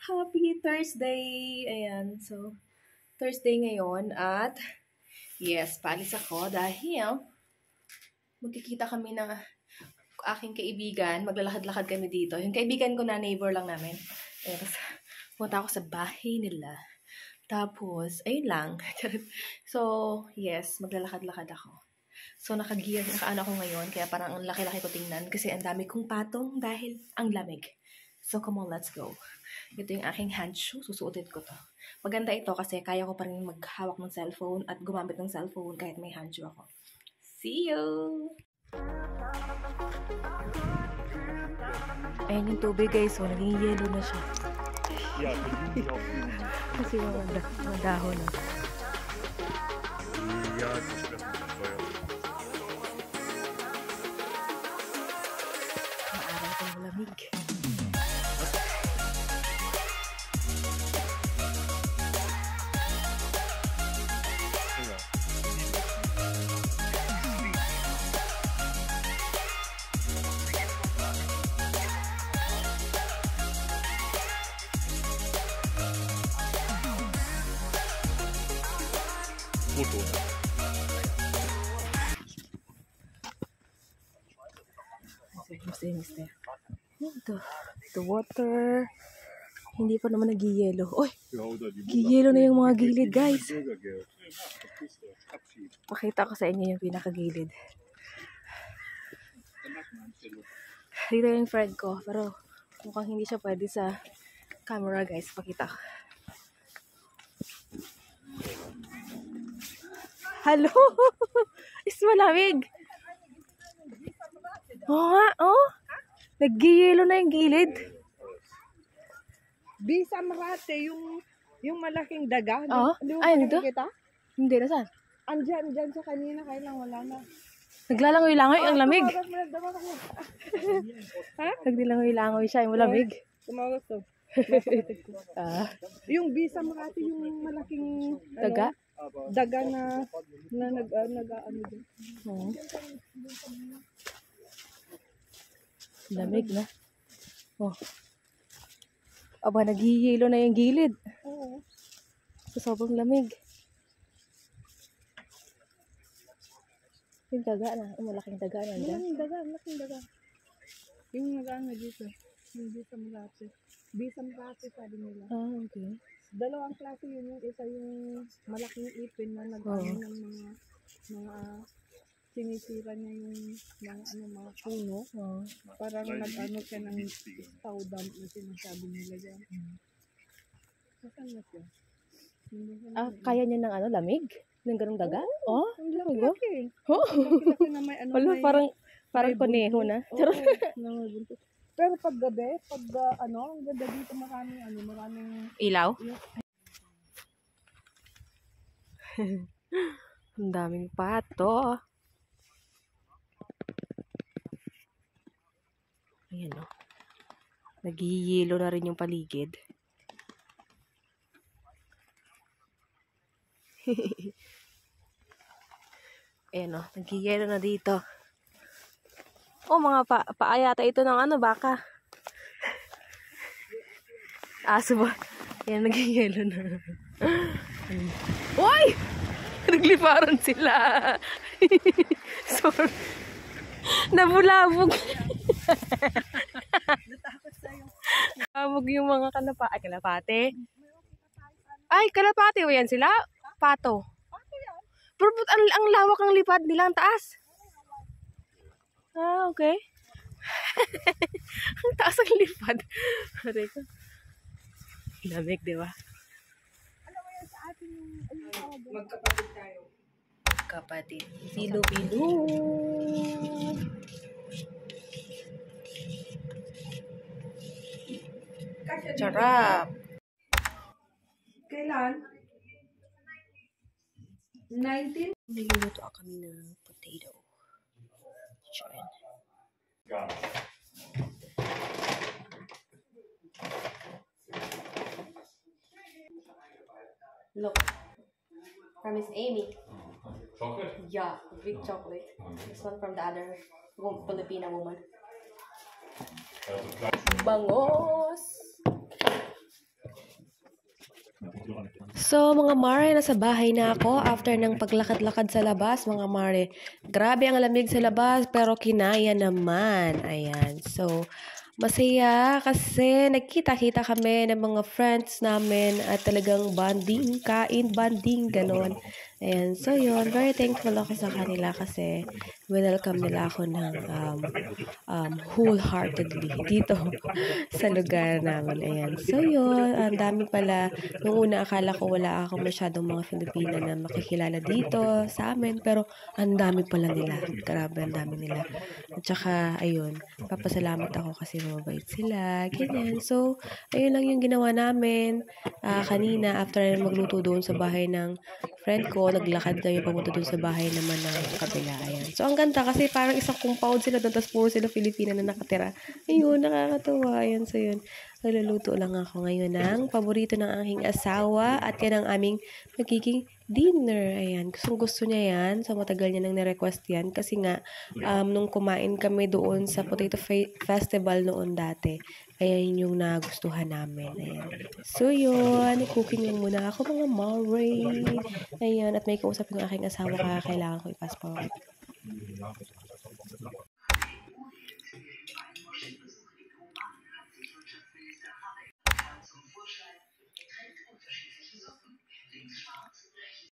Happy Thursday! Ayan, so, Thursday ngayon at, yes, paalis ako dahil magkikita kami ng aking kaibigan. Maglalakad-lakad kami dito. Yung kaibigan ko na neighbor lang namin. Ayan, tapos, punta ako sa bahay nila. Tapos, ayun lang. So, yes, maglalakad-lakad ako. So, naka-ano ako ngayon, kaya parang ang laki-laki ko tingnan kasi ang dami kong patong dahil ang lamig. So, come on, let's go. Ito yung aking hand shoe. Susuotin ko to. Maganda ito kasi kaya ko pa rin maghawak ng cellphone at gumamit ng cellphone kahit may hand shoe ako. See you! Ayan yung tubig guys. So, naging yellow na siya. Kasi mga dahon na. Maaraw kong malamig. The water. Hindi pa naman nag-yellow. Uy! Nag-yellow na yung mga gilid, guys. Pakita ko sa inyo yung pinakagilid. Dito yung friend ko. Pero mukhang hindi siya pwede sa camera, guys. Pakita ko. Hello! Is malamig! Oo nga, oh! Nag-yellow na yung gilid. Bisa Marate, yung malaking daga. Oo. Ay, dito? Hindi, nasaan? Andyan sa kanina, kaya lang wala na. Naglalangoy-langoy ang lamig. Ha? Naglalangoy-langoy siya, yung malamig. Tumawag to. Yung Bisa Marate, yung malaking daga? Daga na nag-ano din. Oo. Lamig na. Oh. Aba, naghihilo na yung gilid. Oo. So, sobrang lamig. Yung daga na. Yung malaking daga na. Malaking daga. Yung nag-ano dito. Yung Bisa Marate. Bisa Marate sabi nila. Ah, okay. Dalawang klase yun. Yung isa yung malaking ipin na nag-ano ng mga sinisira niya yung mga puno. Parang nag-ano siya ng cow dump na sinasabi nila dyan. Saan na siya? Kaya niya ng lamig? Ng ganong daga? Oh, ang laki. Oh. Laki na may Wala, parang koneho na. Pero pag gabi, ang ganda dito maraming ilaw? Ang daming pato. Ayan o. Naghihilo na rin yung paligid. Ayan o. Naghihilo na dito. Oh, mga paayata ito ng baka. Aso ba? Ayan, naghihilo na. Uy! Nagliparan sila. Sorry. Nabulabog. Nabulabog yung mga kalapate. Ay, kalapate. O yan sila? Pato. Pero ang lawak ng lipad nila, ang taas. Ah, okay. Ang taas ang lipad. Lamig, di ba? magkapatid tayo. Kapatid. Pilo-pilo. Sarap. Kailan? 19? Nagluluto kami ng potato. Chicken. Look. From Miss Amy. Chocolate? Yeah, big chocolate. This one from the other Filipina woman. Bangos! So, mga mare, nasa bahay na ako after ng paglakad-lakad sa labas, mga mare. Grabe ang lamig sa labas, pero kinaya naman. Ayan. So, masaya kasi nagkita-kita kami ng mga friends namin at talagang bonding, kain, bonding, ganon. Ayan. So, yun. Very thankful ako sa kanila kasi welcome nila ako ng wholeheartedly dito sa lugar namin. Ayan. So, yun. Ang dami pala. Nung una, akala ko wala ako masyadong mga Filipina na makikilala dito sa amin. Pero, ang dami pala nila. Grabe, ang dami nila. At saka, ayun. Papasalamat ako kasi mabait sila. Ganyan. So, ayun lang yung ginawa namin. Kanina, after magluto doon sa bahay ng friend ko, naglakad kami papunta doon sa bahay naman ng kabila. Ayan. So, ang ganda kasi parang isang compound sila doon, tapos puro sila Filipina na nakatira. Ayun, nakakatuwa. Ayan, so yun. Nagluluto lang ako ngayon ng paborito ng aking asawa at yan ang aming magiging dinner. Ayan, gusto niya yan. So, matagal niya nang nirequest yan kasi nga, nung kumain kami doon sa Potato Festival noon dati, kaya yun yung nagustuhan namin. Ayan. So, yun. Cooking lang muna ako, mga Mare. Ayan. At may kausap yung aking asawa kaya kailangan ko i-fast forward.